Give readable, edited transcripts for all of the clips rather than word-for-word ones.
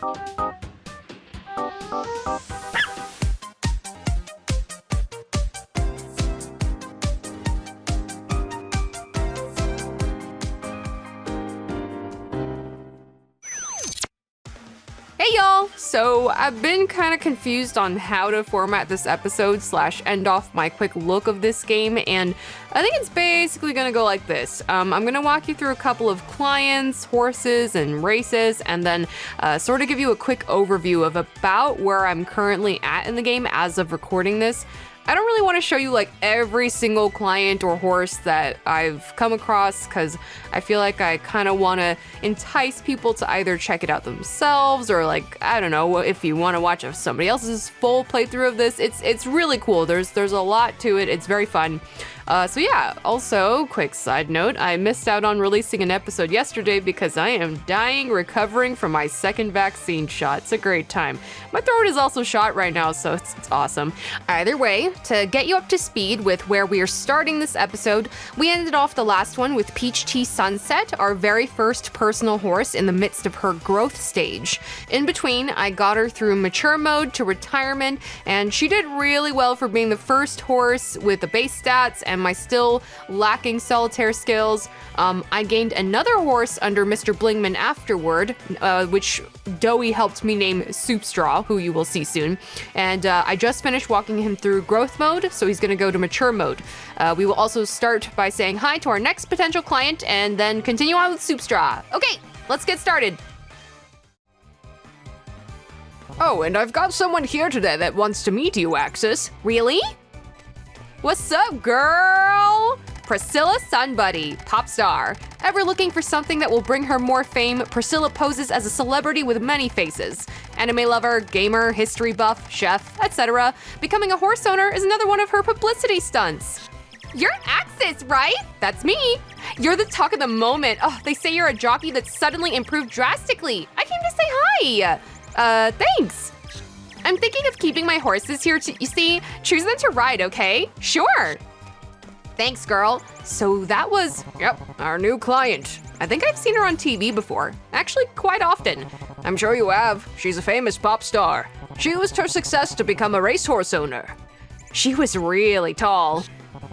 Hey y'all! So I've been kind of confused on how to format this episode / end off my quick look of this game, and I think it's basically gonna go like this. I'm gonna walk you through a couple of clients, horses, and races, and then sort of give you a quick overview of about where I'm currently at in the game as of recording this. I don't really want to show you like every single client or horse that I've come across because I feel like I kind of want to entice people to either check it out themselves or like, I don't know, if you want to watch somebody else's full playthrough of this, it's really cool. There's a lot to it. It's very fun. So yeah, also, quick side note, I missed out on releasing an episode yesterday because I am dying recovering from my second vaccine shot. It's a great time. My throat is also shot right now, so it's awesome. Either way, to get you up to speed with where we are starting this episode, we ended off the last one with Peach Tea Sunset, our very first personal horse in the midst of her growth stage. In between, I got her through mature mode to retirement, and she did really well for being the first horse with the base stats and my still lacking solitaire skills. I gained another horse under Mr. Blingman afterward, which Doey helped me name Soup Straw, who you will see soon. And I just finished walking him through growth mode, so he's gonna go to mature mode. We will also start by saying hi to our next potential client and then continue on with Soup Straw. Okay, let's get started. Oh, and I've got someone here today that wants to meet you, Axus. Really? What's up, girl? Priscilla Sunbuddy, pop star. Ever looking for something that will bring her more fame, Priscilla poses as a celebrity with many faces. Anime lover, gamer, history buff, chef, etc. Becoming a horse owner is another one of her publicity stunts. You're Axus, right? That's me. You're the talk of the moment. Oh, they say you're a jockey that suddenly improved drastically. I came to say hi. Thanks. I'm thinking of keeping my horses here you see, choose them to ride, okay? Sure. Thanks, girl. So that was, yep, our new client. I think I've seen her on TV before. Actually, quite often. I'm sure you have. She's a famous pop star. She used her success to become a racehorse owner. She was really tall.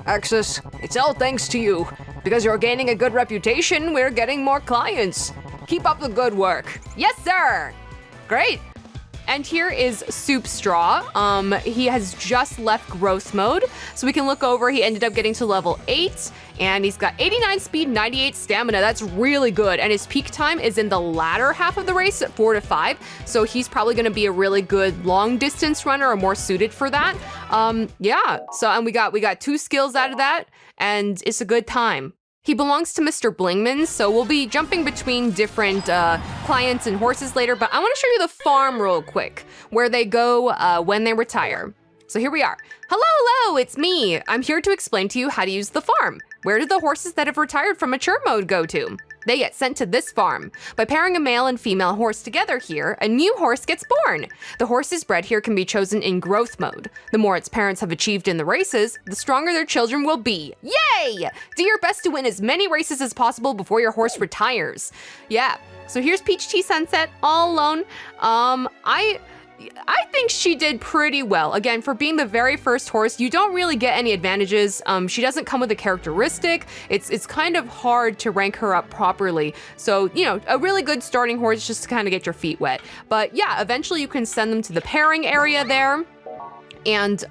Axus, it's all thanks to you. Because you're gaining a good reputation, we're getting more clients. Keep up the good work. Yes, sir. Great. And here is Soup Straw. He has just left growth mode, so we can look over. He ended up getting to level 8, and he's got 89 speed, 98 stamina. That's really good, and his peak time is in the latter half of the race at 4 to 5, so he's probably gonna be a really good long distance runner or more suited for that. Yeah, so, and we got 2 skills out of that, and it's a good time. He belongs to Mr. Blingman, so we'll be jumping between different clients and horses later, but I want to show you the farm real quick, where they go when they retire. So here we are. Hello, it's me. I'm here to explain to you how to use the farm. Where do the horses that have retired from mature mode go to? They get sent to this farm. By pairing a male and female horse together here, a new horse gets born. The horses bred here can be chosen in growth mode. The more its parents have achieved in the races, the stronger their children will be. Yay! Do your best to win as many races as possible before your horse retires. Yeah, so here's Peach Tea Sunset all alone. I think she did pretty well. Again, for being the very first horse, you don't really get any advantages. She doesn't come with a characteristic. It's kind of hard to rank her up properly. So, you know, a really good starting horse just to kind of get your feet wet. But yeah, eventually you can send them to the pairing area there. And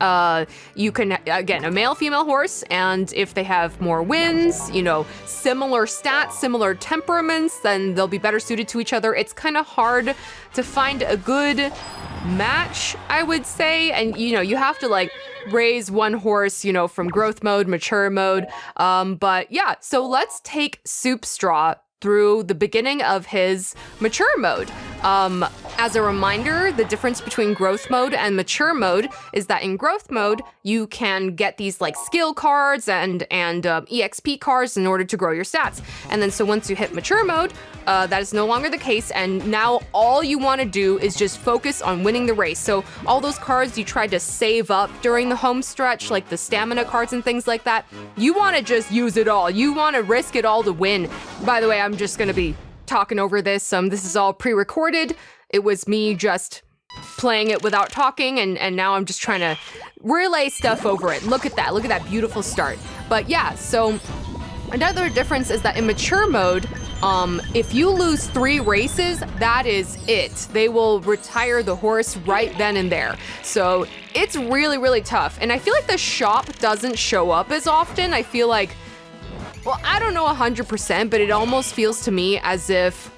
you can, again, a male-female horse, and if they have more wins, you know, similar stats, similar temperaments, then they'll be better suited to each other. It's kind of hard to find a good match, I would say, and you know, you have to like raise one horse, you know, from growth mode, mature mode, but yeah, so let's take Soup Straw through the beginning of his mature mode. As a reminder, the difference between growth mode and mature mode is that in growth mode, you can get these like skill cards and EXP cards in order to grow your stats. And then so once you hit mature mode, that is no longer the case, and now all you want to do is just focus on winning the race. So all those cards you tried to save up during the home stretch, like the stamina cards and things like that, you want to just use it all. You want to risk it all to win. By the way, I'm just gonna be talking over this. This is all pre-recorded. It was me just playing it without talking, and now I'm just trying to relay stuff over it. Look at that beautiful start. But yeah, so another difference is that in mature mode, if you lose 3 races, that is it. They will retire the horse right then and there. So it's really, really tough. And I feel like the shop doesn't show up as often. I feel like, well, I don't know 100%, but it almost feels to me as if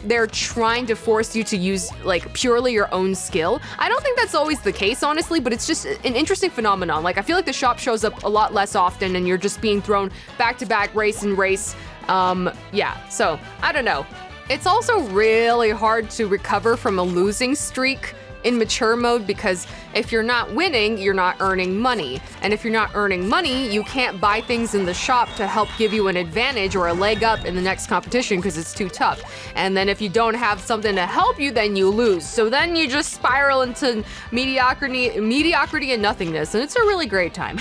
they're trying to force you to use like purely your own skill. I don't think that's always the case, honestly, but it's just an interesting phenomenon. Like, I feel like the shop shows up a lot less often and you're just being thrown back to back, race and race. Yeah, so I don't know. It's also really hard to recover from a losing streak in mature mode, because if you're not winning, you're not earning money. And if you're not earning money, you can't buy things in the shop to help give you an advantage or a leg up in the next competition because it's too tough. And then if you don't have something to help you, then you lose. So then you just spiral into mediocrity and nothingness, and it's a really great time.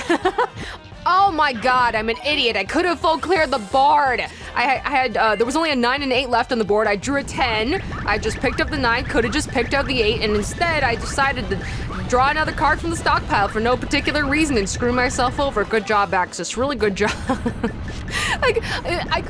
Oh my god, I'm an idiot. I could have full cleared the board. There was only a 9 and 8 left on the board. I drew a 10. I just picked up the 9, could have just picked up the 8, and instead I decided to draw another card from the stockpile for no particular reason and screw myself over. Good job, Axus. Really good job. Like, I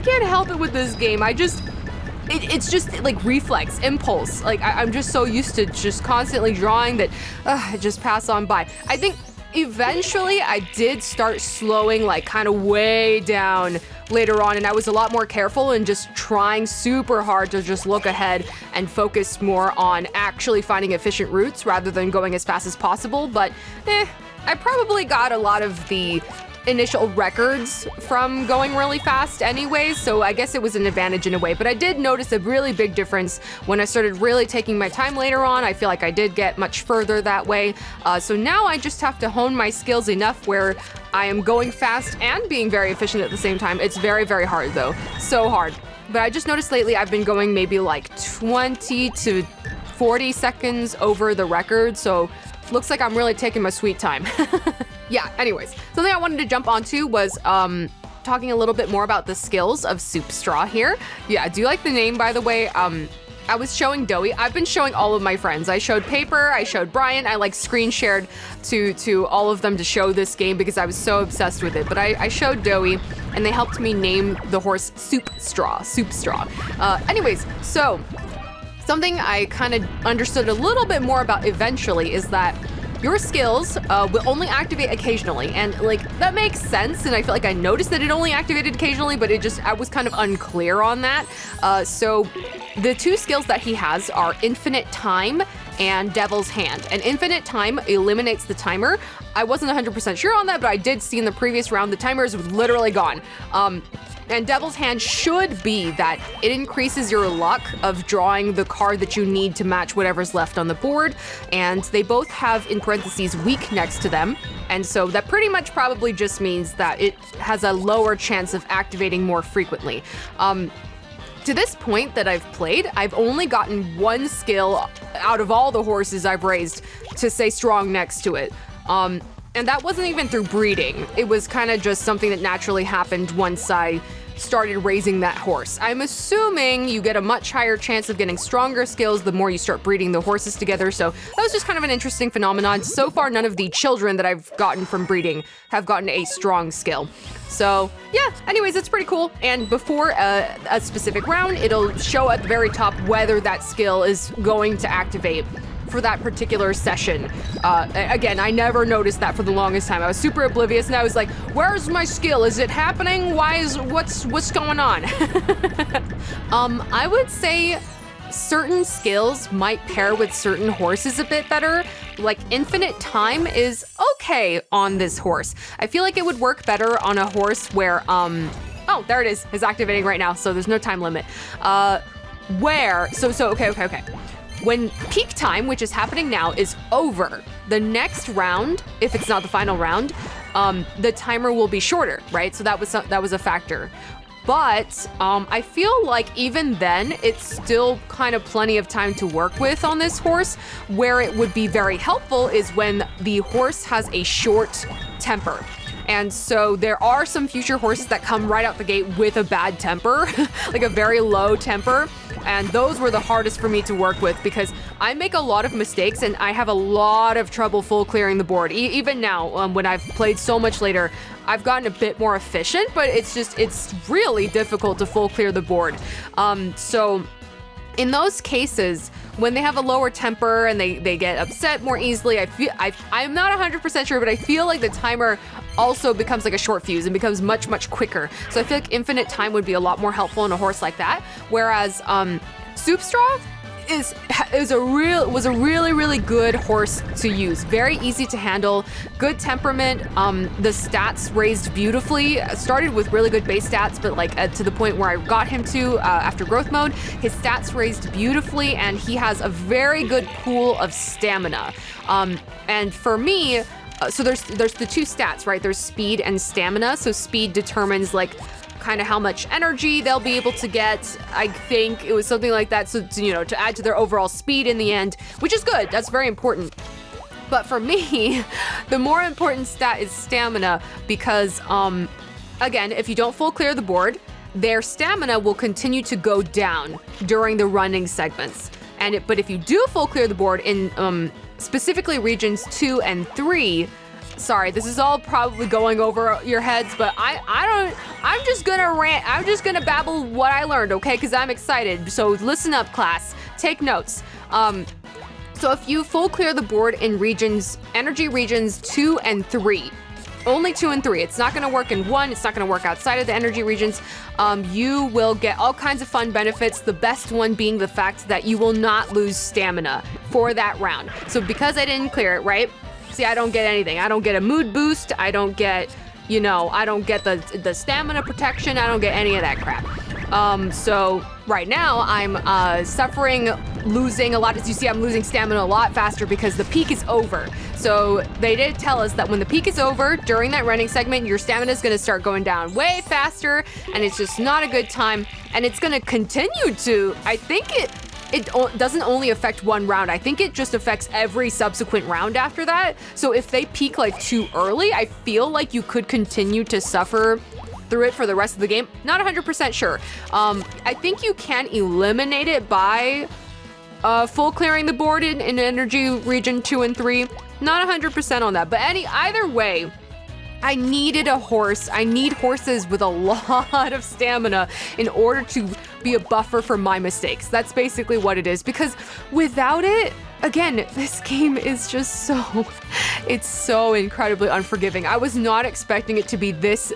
can't help it with this game. It's just like reflex, impulse. Like, I'm just so used to just constantly drawing that I just pass on by. I think eventually I did start slowing, like kind of way down later on, and I was a lot more careful and just trying super hard to just look ahead and focus more on actually finding efficient routes rather than going as fast as possible. But I probably got a lot of the initial records from going really fast anyway, so I guess it was an advantage in a way. But I did notice a really big difference when I started really taking my time later on. I feel like I did get much further that way. So now I just have to hone my skills enough where I am going fast and being very efficient at the same time. It's very, very hard though. So hard. But I just noticed lately I've been going maybe like 20 to 40 seconds over the record, so looks like I'm really taking my sweet time. Yeah, anyways, something I wanted to jump onto was talking a little bit more about the skills of Soup Straw here. Yeah, do you like the name, by the way? I was showing Doey. I've been showing all of my friends. I showed Paper, I showed Brian, I like screen shared to all of them to show this game because I was so obsessed with it. But I showed Doey and they helped me name the horse Soup Straw. Anyways, so something I kind of understood a little bit more about eventually is that your skills will only activate occasionally, and like that makes sense, and I feel like I noticed that it only activated occasionally, but I was kind of unclear on that. So the 2 skills that he has are Infinite Time and Devil's Hand. And Infinite Time eliminates the timer. I wasn't 100% sure on that, but I did see in the previous round the timer is literally gone. And Devil's Hand should be that it increases your luck of drawing the card that you need to match whatever's left on the board. And they both have, in parentheses, weak next to them. And so that pretty much probably just means that it has a lower chance of activating more frequently. To this point that I've played, I've only gotten 1 skill out of all the horses I've raised to say strong next to it. And that wasn't even through breeding. It was kind of just something that naturally happened once I started raising that horse. I'm assuming you get a much higher chance of getting stronger skills the more you start breeding the horses together, so that was just kind of an interesting phenomenon. So far, none of the children that I've gotten from breeding have gotten a strong skill. So yeah, anyways, it's pretty cool. And before a specific round, it'll show at the very top whether that skill is going to activate for that particular session. Again, I never noticed that for the longest time. I was super oblivious, and I was like, where's my skill? Is it happening? What's going on? I would say certain skills might pair with certain horses a bit better. Like Infinite Time is okay on this horse. I feel like it would work better on a horse where, oh, there it is. It's activating right now, so there's no time limit. Okay. When peak time, which is happening now, is over, the next round, if it's not the final round, the timer will be shorter, right? So that was a factor. But I feel like even then, it's still kind of plenty of time to work with on this horse. Where it would be very helpful is when the horse has a short temper. And so there are some future horses that come right out the gate with a bad temper, like a very low temper. And those were the hardest for me to work with because I make a lot of mistakes and I have a lot of trouble full clearing the board. Even now, when I've played so much later, I've gotten a bit more efficient, but it's really difficult to full clear the board. So in those cases, when they have a lower temper and they get upset more easily, I'm not 100% sure, but I feel like the timer also becomes like a short fuse and becomes much, much quicker. So I feel like infinite time would be a lot more helpful in a horse like that. Whereas Soup Straw was a really, really good horse to use. Very easy to handle, good temperament. The stats raised beautifully. Started with really good base stats, but like to the point where I got him to after growth mode, his stats raised beautifully, and he has a very good pool of stamina. And for me, so there's the two stats, right? There's speed and stamina. So speed determines like kind of how much energy they'll be able to get. I think it was something like that. So, to add to their overall speed in the end, which is good. That's very important. But for me, the more important stat is stamina because, again, if you don't full clear the board, their stamina will continue to go down during the running segments. But if you do full clear the board in specifically regions 2 and 3, sorry, this is all probably going over your heads, but I'm just gonna rant. I'm just gonna babble what I learned, okay? Because I'm excited. So listen up, class. Take notes. So if you full clear the board in energy regions 2 and 3, only 2 and 3. It's not gonna work in 1. It's not gonna work outside of the energy regions. You will get all kinds of fun benefits. The best one being the fact that you will not lose stamina for that round. So because I didn't clear it, right? See, I don't get anything. I don't get a mood boost. I don't get, I don't get the stamina protection. I don't get any of that crap. So right now I'm losing a lot. As you see, I'm losing stamina a lot faster because the peak is over. So they did tell us that when the peak is over during that running segment, your stamina is going to start going down way faster, and it's just not a good time. And it's going to continue to, I think it doesn't only affect one round. I think it just affects every subsequent round after that. So if they peak like too early, I feel like you could continue to suffer through it for the rest of the game. Not 100% sure. I think you can eliminate it by full clearing the board in energy region 2 and 3. Not 100% on that, but either way, I needed a horse. I need horses with a lot of stamina in order to be a buffer for my mistakes. That's basically what it is, because without it, again, this game is just it's so incredibly unforgiving. I was not expecting it to be this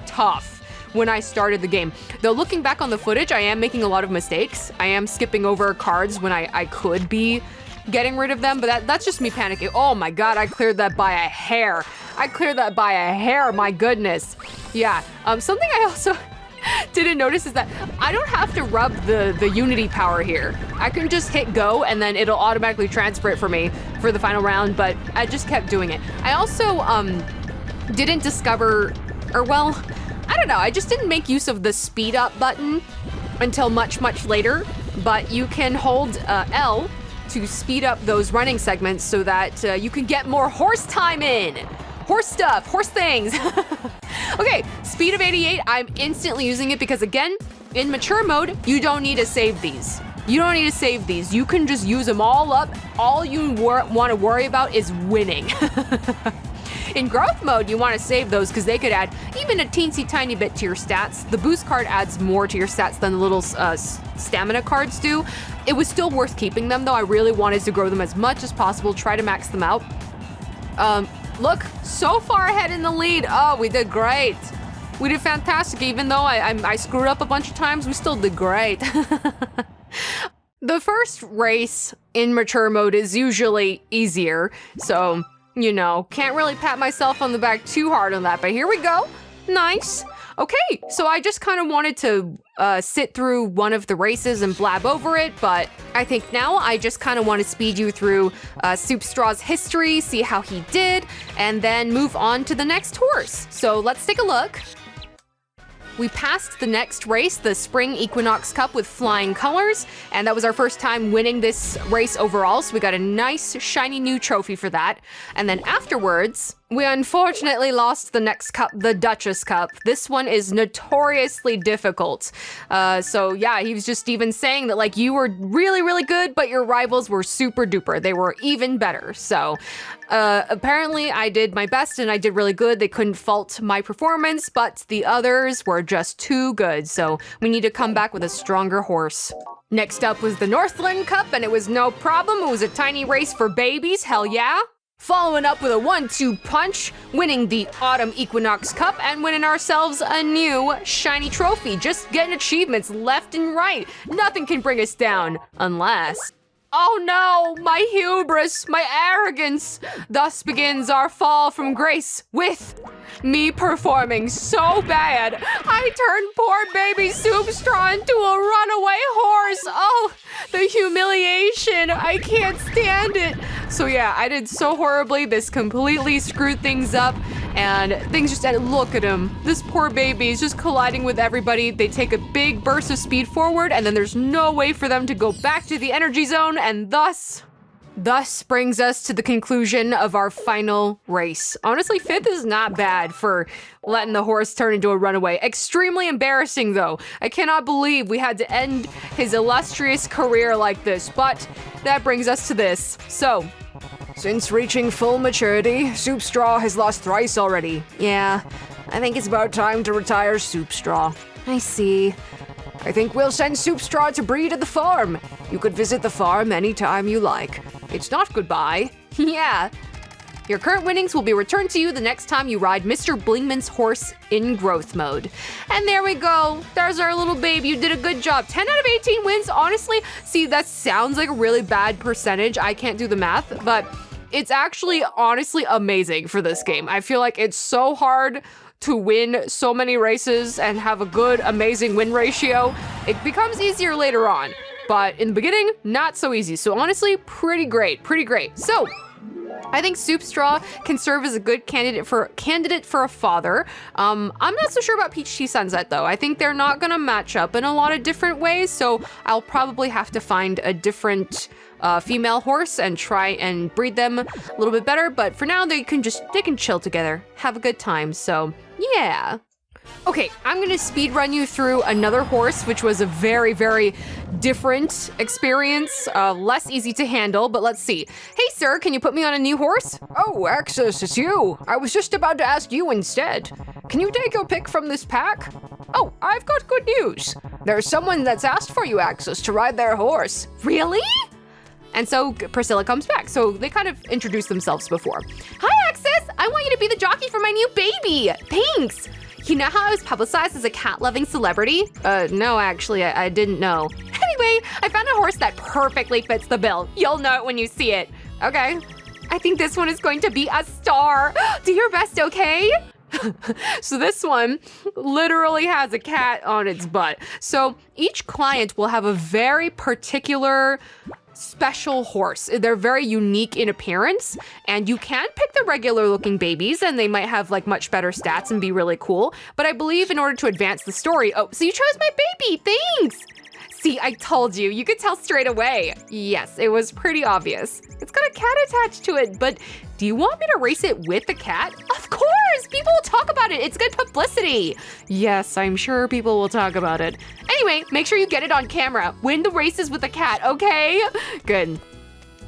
tough when I started the game. Though looking back on the footage, I am making a lot of mistakes. I am skipping over cards when I could be getting rid of them, but that's just me panicking. Oh my god, I cleared that by a hair. My goodness. Yeah, something I also didn't notice is that I don't have to rub the unity power here. I can just hit go and then it'll automatically transfer it for me for the final round, but I just kept doing it. I also didn't discover, or well, I don't know, I just didn't make use of the speed up button until much, much later, but you can hold L to speed up those running segments so that you can get more horse time in. Horse stuff, horse things. Okay, speed of 88, I'm instantly using it because again, in mature mode, you don't need to save these. You can just use them all up. All you want to worry about is winning. In growth mode, you want to save those because they could add even a teensy tiny bit to your stats. The boost card adds more to your stats than the little stamina cards do. It was still worth keeping them though. I really wanted to grow them as much as possible, try to max them out. Look, so far ahead in the lead. Oh, we did great. We did fantastic. Even though I screwed up a bunch of times, we still did great. The first race in mature mode is usually easier, so can't really pat myself on the back too hard on that, but here we go. Nice. Okay, so I just kind of wanted to sit through one of the races and blab over it, but I think now I just kind of want to speed you through Soup Straw's history, see how he did, and then move on to the next horse. So let's take a look. We passed the next race, the Spring Equinox Cup with flying colors, and that was our first time winning this race overall, so we got a nice, shiny new trophy for that. And then afterwards, We unfortunately lost the next cup, the Duchess Cup. This one is notoriously difficult. So yeah, he was just even saying that like you were really, really good, but your rivals were super duper. They were even better. So apparently I did my best and I did really good. They couldn't fault my performance, but the others were just too good. So we need to come back with a stronger horse. Next up was the Northland Cup, and it was no problem. It was a tiny race for babies, hell yeah. Following up with a 1-2 punch, winning the Autumn Equinox Cup and winning ourselves a new shiny trophy. Just getting achievements left and right. Nothing can bring us down, unless... Oh no, my hubris, my arrogance. Thus begins our fall from grace with me performing so bad. I turned poor baby Soup Straw into a runaway horse. Oh, the humiliation. I can't stand it. So yeah, I did so horribly. This completely screwed things up and things just ended. Look at him. This poor baby is just colliding with everybody. They take a big burst of speed forward and then there's no way for them to go back to the energy zone, and thus brings us to the conclusion of our final race. Honestly, 5th is not bad for letting the horse turn into a runaway. Extremely embarrassing though. I cannot believe we had to end his illustrious career like this, but that brings us to this. So, since reaching full maturity, Soup Straw has lost thrice already. Yeah, I think it's about time to retire Soup Straw. I see. I think we'll send Soup Straw to breed at the farm. You could visit the farm anytime you like. It's not goodbye. Yeah. Your current winnings will be returned to you the next time you ride Mr. Blingman's horse in growth mode. And there we go. There's our little baby. You did a good job. 10 out of 18 wins. Honestly, see, that sounds like a really bad percentage. I can't do the math, but it's actually honestly amazing for this game. I feel like it's so hard to win so many races and have a good, amazing win ratio. It becomes easier later on, but in the beginning, not so easy. So honestly, pretty great, pretty great. So, I think Soup Straw can serve as a good candidate for a father. I'm not so sure about Peach Tea Sunset though. I think they're not gonna match up in a lot of different ways, so I'll probably have to find a different female horse and try and breed them a little bit better. But for now, they can chill together, have a good time. So yeah. Okay, I'm gonna speed run you through another horse, which was a very, very different experience, less easy to handle, but let's see. Hey sir, can you put me on a new horse? Oh, Axus, it's you. I was just about to ask you instead. Can you take your pick from this pack? Oh, I've got good news. There's someone that's asked for you, Axus, to ride their horse. Really? And so Priscilla comes back, so they kind of introduced themselves before. Hi Axus, I want you to be the jockey for my new baby. Thanks. You know how I was publicized as a cat-loving celebrity? No, actually, I didn't know. Anyway, I found a horse that perfectly fits the bill. You'll know it when you see it. Okay. I think this one is going to be a star. Do your best, okay? So this one literally has a cat on its butt. So each client will have a very particular special horse. They're very unique in appearance, and you can pick the regular looking babies and they might have like much better stats and be really cool. But I believe in order to advance the story, oh, so you chose my baby, thanks! See, I told you, you could tell straight away. Yes, it was pretty obvious. It's got a cat attached to it, but do you want me to race it with the cat? Of course, people will talk about it. It's good publicity. Yes, I'm sure people will talk about it. Anyway, make sure you get it on camera. Win the races with the cat, okay? Good.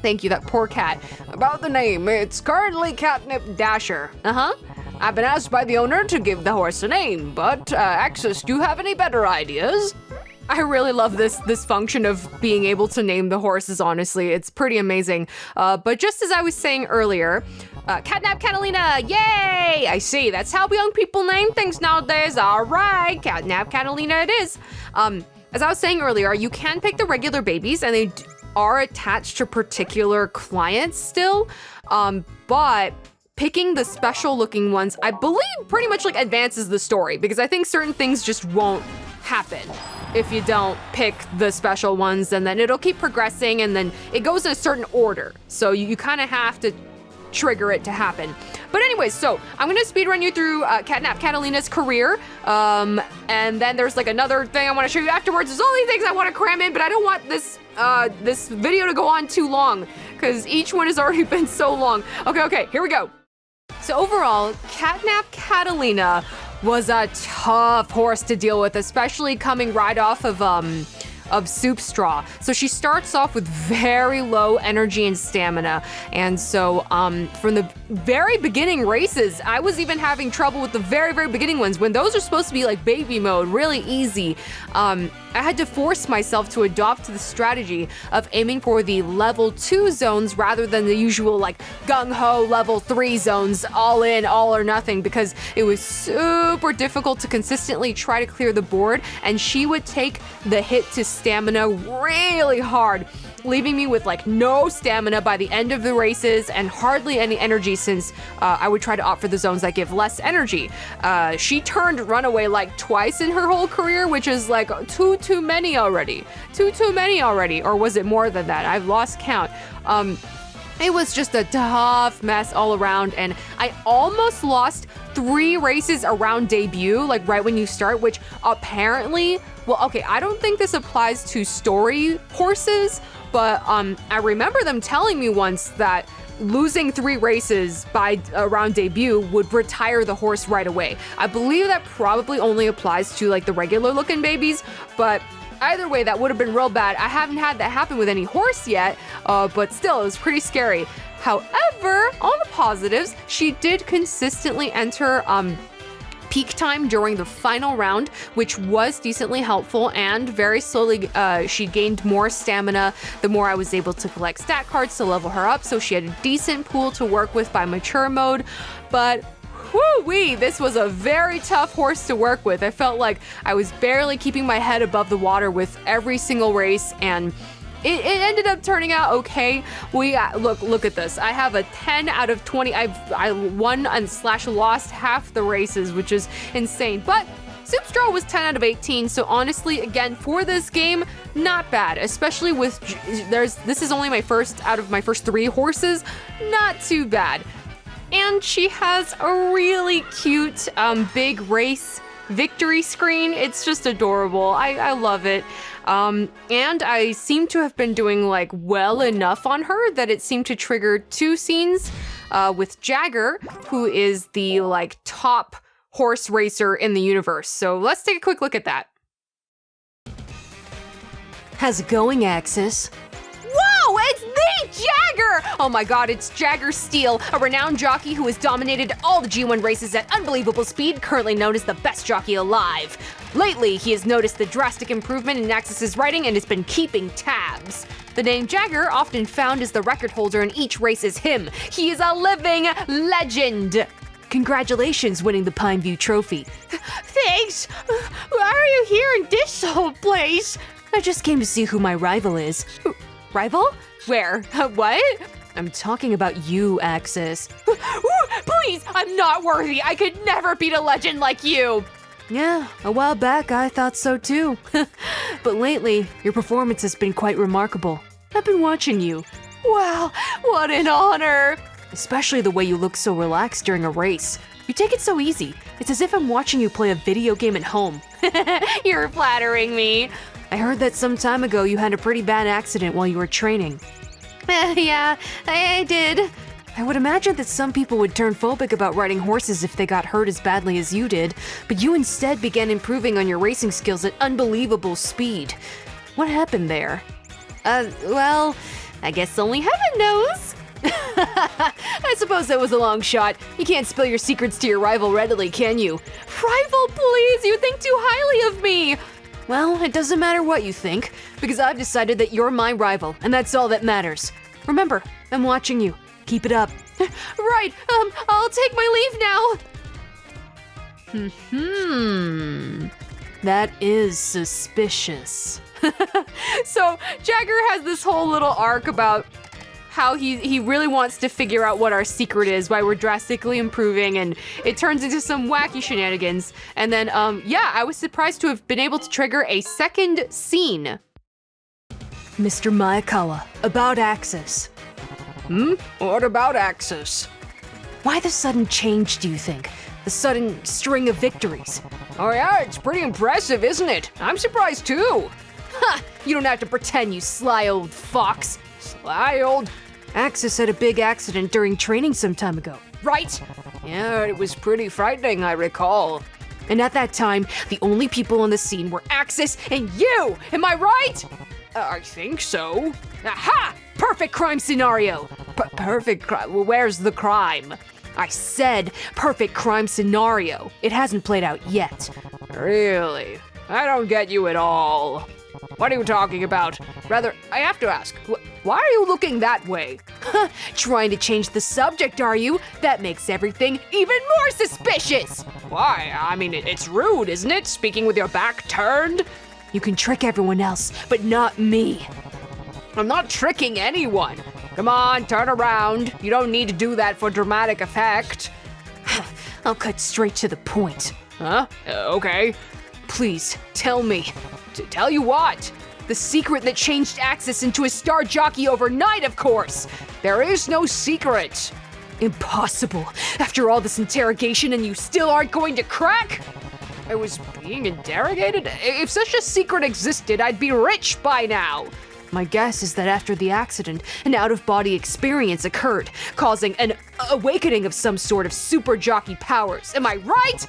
Thank you, that poor cat. About the name, it's currently Catnip Dasher. Uh-huh. I've been asked by the owner to give the horse a name, but Axus, do you have any better ideas? I really love this function of being able to name the horses, honestly. It's pretty amazing. But just as I was saying earlier, Catnap Catalina, yay! I see, that's how young people name things nowadays. All right, Catnap Catalina it is. As I was saying earlier, you can pick the regular babies and they are attached to particular clients still, but picking the special looking ones, I believe pretty much like advances the story, because I think certain things just won't happen if you don't pick the special ones, and then it'll keep progressing and then it goes in a certain order. So you kind of have to trigger it to happen. But anyways, so I'm gonna speedrun you through Catnap Catalina's career, and then there's like another thing I want to show you afterwards. There's all these things I want to cram in, but I don't want this this video to go on too long because each one has already been so long. Okay, here we go. So overall, Catnap Catalina was a tough horse to deal with, especially coming right off of Soup Straw. So she starts off with very low energy and stamina. And so from the very beginning races, I was even having trouble with the very, very beginning ones when those are supposed to be like baby mode, really easy. I had to force myself to adopt the strategy of aiming for the level 2 zones rather than the usual like gung-ho level 3 zones, all in, all or nothing, because it was super difficult to consistently try to clear the board, and she would take the hit to stamina really hard, leaving me with like no stamina by the end of the races and hardly any energy since I would try to opt for the zones that give less energy. She turned runaway like twice in her whole career, which is like too many already. Too many already, or was it more than that? I've lost count. It was just a tough mess all around, and I almost lost 3 races around debut, like right when you start, which apparently, well, okay, I don't think this applies to story horses, but I remember them telling me once that losing 3 races by around debut would retire the horse right away. I believe that probably only applies to like the regular looking babies, but either way, that would have been real bad. I haven't had that happen with any horse yet, but still, it was pretty scary. However, on the positives, she did consistently enter peak time during the final round, which was decently helpful, and very slowly she gained more stamina the more I was able to collect stat cards to level her up, so she had a decent pool to work with by mature mode. But whoo-wee, this was a very tough horse to work with. I felt like I was barely keeping my head above the water with every single race, and it ended up turning out okay. We look at this. I have a 10 out of 20. I won and / lost half the races, which is insane. But Soup Straw was 10 out of 18, so honestly, again, for this game, not bad. Especially with this is only my first out of my first 3 horses, not too bad. And she has a really cute big race victory screen. It's just adorable. I love it. And I seem to have been doing like well enough on her that it seemed to trigger 2 scenes with Jagger, who is the like top horse racer in the universe. So let's take a quick look at that. How's it going, Axus? Whoa, it's the Jagger! Oh my god, it's Jagger Steel, a renowned jockey who has dominated all the G1 races at unbelievable speed, currently known as the best jockey alive. Lately, he has noticed the drastic improvement in Axus's riding and has been keeping tabs. The name Jagger, often found as the record holder in each race, is him. He is a living legend! Congratulations winning the Pineview Trophy. Thanks! Why are you here in this old place? I just came to see who my rival is. Rival? Where? What? I'm talking about you, Axus. Please, I'm not worthy. I could never beat a legend like you. Yeah, a while back I thought so too. But lately, your performance has been quite remarkable. I've been watching you. Wow, what an honor. Especially the way you look so relaxed during a race. You take it so easy. It's as if I'm watching you play a video game at home. You're flattering me. I heard that some time ago you had a pretty bad accident while you were training. Yeah, I did. I would imagine that some people would turn phobic about riding horses if they got hurt as badly as you did, but you instead began improving on your racing skills at unbelievable speed. What happened there? Well, I guess only heaven knows. I suppose that was a long shot. You can't spill your secrets to your rival readily, can you? Rival, please! You think too highly of me! Well, it doesn't matter what you think, because I've decided that you're my rival, and that's all that matters. Remember, I'm watching you. Keep it up. Right, I'll take my leave now. That is suspicious. So, Jagger has this whole little arc about how he really wants to figure out what our secret is, why we're drastically improving, and it turns into some wacky shenanigans. And then, yeah, I was surprised to have been able to trigger a second scene. Mr. Mayakawa, about Axus. What about Axus? Why the sudden change, do you think? The sudden string of victories? Oh yeah, it's pretty impressive, isn't it? I'm surprised too. Ha! You don't have to pretend, you sly old fox. Sly old... Axus had a big accident during training some time ago. Right? Yeah, it was pretty frightening, I recall. And at that time, the only people on the scene were Axus and you! Am I right? I think so. Aha! Perfect crime scenario! Perfect crime. Well, where's the crime? I said perfect crime scenario. It hasn't played out yet. Really? I don't get you at all. What are you talking about? Rather, I have to ask, why are you looking that way? Trying to change the subject, are you? That makes everything even more suspicious! Why? I mean, it's rude, isn't it? Speaking with your back turned? You can trick everyone else, but not me. I'm not tricking anyone. Come on, turn around. You don't need to do that for dramatic effect. I'll cut straight to the point. Huh? Okay. Please, tell me. To tell you what? The secret that changed Axus into a star jockey overnight, of course! There is no secret. Impossible. After all this interrogation and you still aren't going to crack? I was being interrogated? If such a secret existed, I'd be rich by now. My guess is that after the accident, an out-of-body experience occurred, causing an awakening of some sort of super jockey powers. Am I right?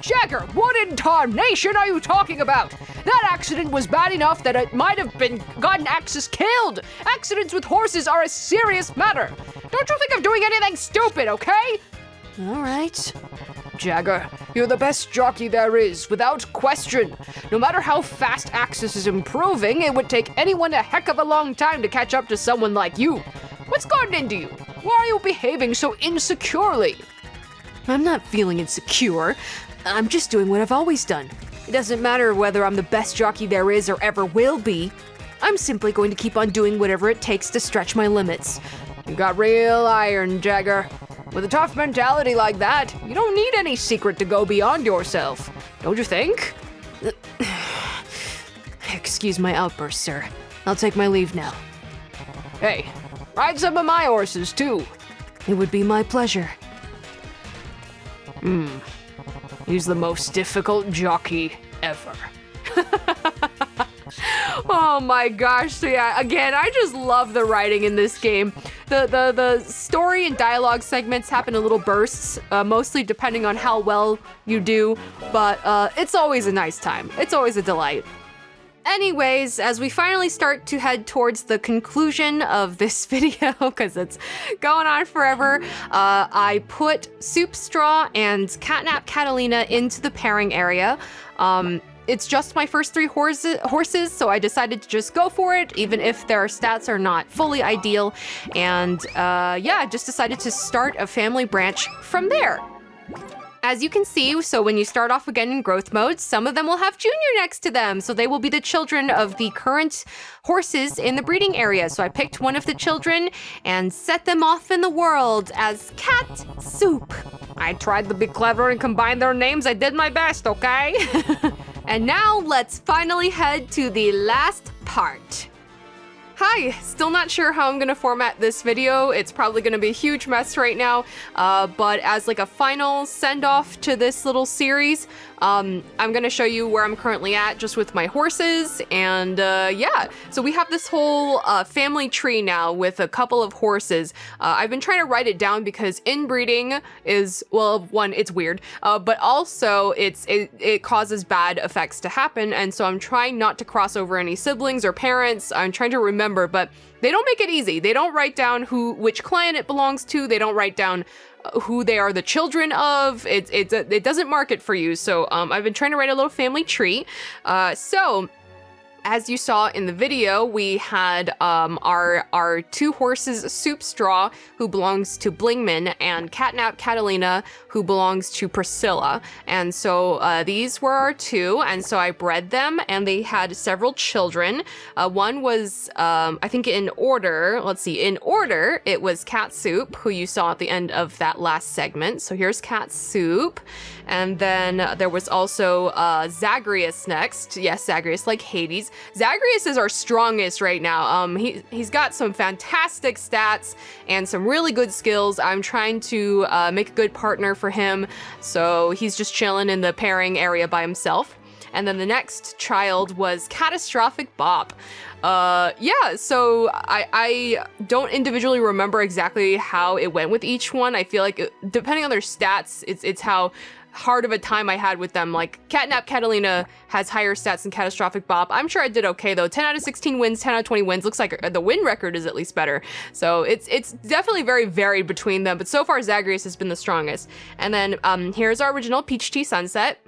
Jagger, what in tarnation are you talking about? That accident was bad enough that it might have gotten Axus killed. Accidents with horses are a serious matter. Don't you think I'm doing anything stupid, okay? All right. Jagger, you're the best jockey there is, without question. No matter how fast Axus is improving, it would take anyone a heck of a long time to catch up to someone like you. What's gotten into you? Why are you behaving so insecurely? I'm not feeling insecure. I'm just doing what I've always done. It doesn't matter whether I'm the best jockey there is or ever will be. I'm simply going to keep on doing whatever it takes to stretch my limits. You got real iron, Jagger. With a tough mentality like that, you don't need any secret to go beyond yourself. Don't you think? Excuse my outburst, sir. I'll take my leave now. Hey, ride some of my horses, too. It would be my pleasure. He's the most difficult jockey ever. Oh my gosh, so yeah, again, I just love the writing in this game. The story and dialogue segments happen in little bursts, mostly depending on how well you do, but it's always a nice time. It's always a delight. Anyways, as we finally start to head towards the conclusion of this video, because it's going on forever, I put Soup Straw and Catnap Catalina into the pairing area. It's just my first 3 horses, so I decided to just go for it, even if their stats are not fully ideal. And yeah, just decided to start a family branch from there. As you can see, so when you start off again in growth mode, some of them will have Junior next to them, so they will be the children of the current horses in the breeding area. So I picked one of the children and set them off in the world as Cat Soup. I tried to be clever and combine their names. I did my best, okay? And now let's finally head to the last part. Hi, still not sure how I'm gonna format this video. It's probably gonna be a huge mess right now, but as like a final send-off to this little series, I'm gonna show you where I'm currently at just with my horses, and yeah. So we have this whole family tree now with a couple of horses. I've been trying to write it down because inbreeding is, well, one, it's weird, but also it causes bad effects to happen, and so I'm trying not to cross over any siblings or parents. I'm trying to remember, but they don't make it easy. They don't write down which clan it belongs to. They don't write down who they are the children of. It doesn't mark it for you. So I've been trying to write a little family tree. So as you saw in the video, we had our 2 horses, Soup Straw, who belongs to Blingman, and Catnap Catalina, who belongs to Priscilla. And so these were our 2, and so I bred them, and they had several children. One was, I think in order, let's see, in order, it was Cat Soup, who you saw at the end of that last segment. So here's Cat Soup. And then there was also Zagreus next. Yes, Zagreus, like Hades. Zagreus is our strongest right now. He's got some fantastic stats and some really good skills. I'm trying to make a good partner for him, so he's just chilling in the pairing area by himself. And then the next child was Catastrophic Bop. Yeah, so I don't individually remember exactly how it went with each one. I feel like depending on their stats, it's how hard of a time I had with them. Like Catnap Catalina has higher stats than Catastrophic Bop. I'm sure I did okay though. 10 out of 16 wins, 10 out of 20 wins. Looks like the win record is at least better. So it's definitely very varied between them, but so far Zagreus has been the strongest. And then here's our original Peach Tea Sunset.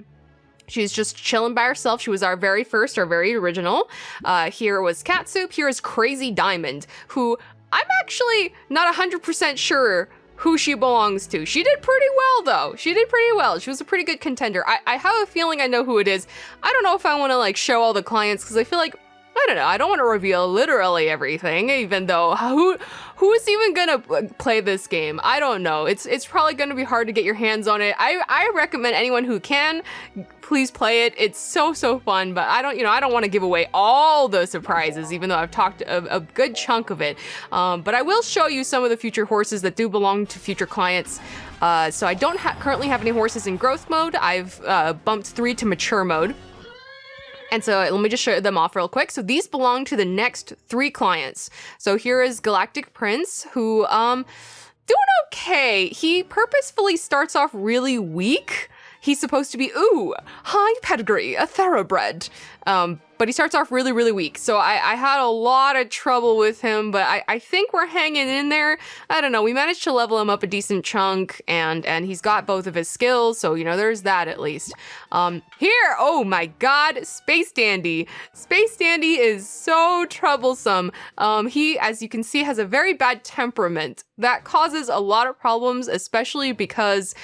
She's just chilling by herself. She was our very first, our very original. Here was Catsup. Here is Crazy Diamond, who I'm actually not 100% sure who she belongs to. She did pretty well though. She did pretty well. She was a pretty good contender. I have a feeling I know who it is. I don't know if I want to like show all the clients because I feel like, I don't know, I don't want to reveal literally everything, even though who is even gonna play this game? I don't know. It's probably gonna be hard to get your hands on it. I recommend anyone who can, please play it. It's so fun, but I don't want to give away all the surprises, even though I've talked a good chunk of it. But I will show you some of the future horses that do belong to future clients. So I don't currently have any horses in growth mode. I've bumped 3 to mature mode. And so let me just show them off real quick. So these belong to the next 3 clients. So here is Galactic Prince, who, doing okay. He purposefully starts off really weak. He's supposed to be, high pedigree, a thoroughbred. But he starts off really weak. So I had a lot of trouble with him, but I think we're hanging in there. I don't know. We managed to level him up a decent chunk, and he's got both of his skills. So, there's that at least. Here, oh my God, Space Dandy. Space Dandy is so troublesome. He, as you can see, has a very bad temperament. That causes a lot of problems, especially because,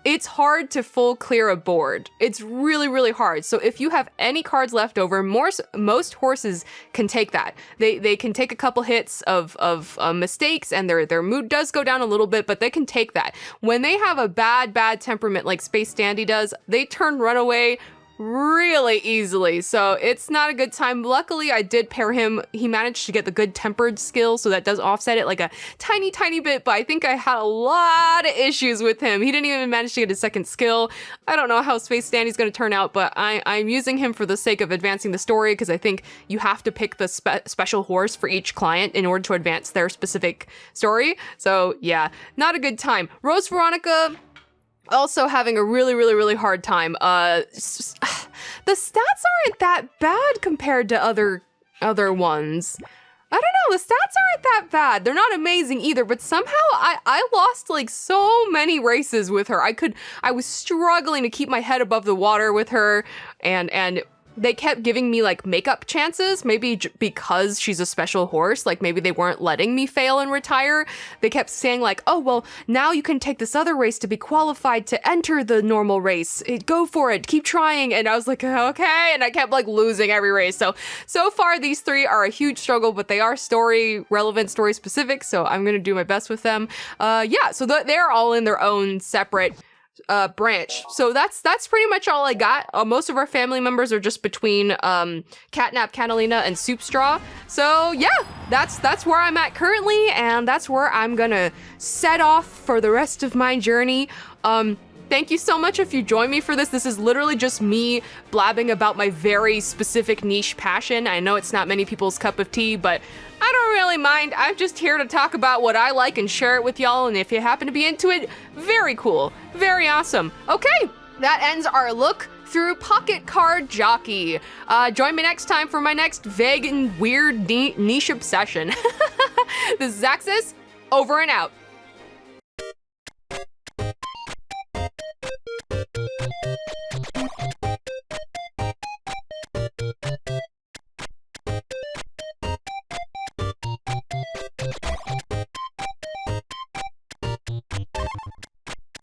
it's hard to full clear a board. It's really hard. So if you have any cards left over, most horses can take that. They can take a couple hits of mistakes, and their mood does go down a little bit, but they can take that. When they have a bad temperament like Space Dandy does, they turn runaway really easily, so it's not a good time. Luckily, I did pair him. He managed to get the good tempered skill, so that does offset it like a tiny bit, but I think I had a lot of issues with him. He didn't even manage to get his second skill. I don't know how Space Dandy's going to turn out, but I'm using him for the sake of advancing the story, because I think you have to pick the special horse for each client in order to advance their specific story. So yeah, not a good time. Rose Veronica, also having a really hard time. The stats aren't that bad compared to other ones. I don't know, the stats aren't that bad. They're not amazing either, but somehow I lost like so many races with her. I was struggling to keep my head above the water with her, and they kept giving me like makeup chances, maybe because she's a special horse. Like maybe they weren't letting me fail and retire. They kept saying like, oh, well, now you can take this other race to be qualified to enter the normal race. Go for it. Keep trying. And I was like, okay. And I kept like losing every race. So far, these 3 are a huge struggle, but they are story relevant, story specific. So I'm going to do my best with them. Yeah, so they're all in their own separate branch. So that's pretty much all I got. Most of our family members are just between Catnap Catalina and Soup Straw. So yeah, that's where I'm at currently, and that's where I'm gonna set off for the rest of my journey. Thank you so much if you join me for this. This is literally just me blabbing about my very specific niche passion. I know it's not many people's cup of tea, but I don't really mind. I'm just here to talk about what I like and share it with y'all, and if you happen to be into it, very cool, very awesome. Okay, that ends our look through Pocket Card Jockey. Join me next time for my next vague and weird niche obsession. This is Axus, over and out.